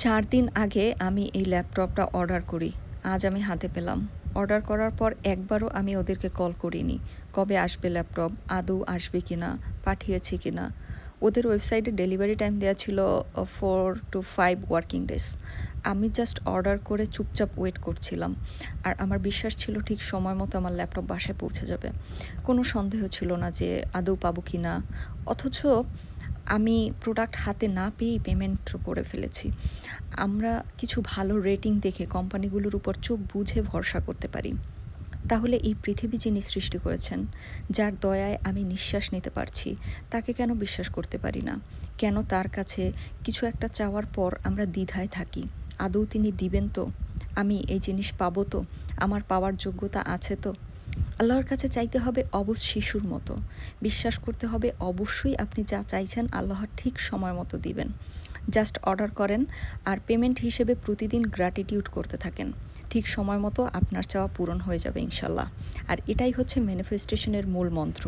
৪ দিন আগে আমি এই ল্যাপটপটা অর্ডার করি। আজ আমি হাতে পেলাম। অর্ডার করার পর একবারও আমি ওদেরকে কল করিনি। কবে আসবে ল্যাপটপ? আদৌ আসবে কিনা? পাঠিয়েছে কিনা? ওদের ওয়েবসাইটে ডেলিভারি টাইম দেয়া ছিল 4 to 5 ওয়ার্কিং ডেজ। আমি জাস্ট অর্ডার করে চুপচাপ ওয়েট করছিলাম। আর আমার বিশ্বাস ছিল ঠিক সময় মতো আমার ল্যাপটপ বাসায় পৌঁছে যাবে। কোনো সন্দেহ ছিল না যে আদৌ পাবো কিনা। অথচ আমি প্রোডাক্ট হাতে না পেয়েই পেমেন্ট করে ফেলেছি। আমরা কিছু ভালো রেটিং দেখে কোম্পানিগুলোর উপর চোখ বুজে ভরসা করতে পারি। তাহলে এই পৃথিবী যিনি সৃষ্টি করেছেন, যার দয়ায় আমি নিঃশ্বাস নিতে পারছি, তাকে কেন বিশ্বাস করতে পারি না? কেন তার কাছে কিছু একটা চাওয়ার পর আমরা দ্বিধায় থাকি? আদৌ তিনি দিবেন তো? আমি এই জিনিস পাবো তো? আমার পাওয়ার যোগ্যতা আছে তো? আল্লাহর কাছে চাইতে হবে অবুঝ শিশুর মতো। বিশ্বাস করতে হবে অবশ্যই আপনি যা চাইছেন আল্লাহ ঠিক সময় মতো দিবেন। জাস্ট অর্ডার করেন আর পেমেন্ট হিসেবে প্রতিদিন গ্র্যাটিটিউড করতে থাকেন। ঠিক সময় মতো আপনার চাওয়া পূরণ হয়ে যাবে ইনশাল্লাহ। আর এটাই হচ্ছে ম্যানিফেস্টেশনের মূল মন্ত্র।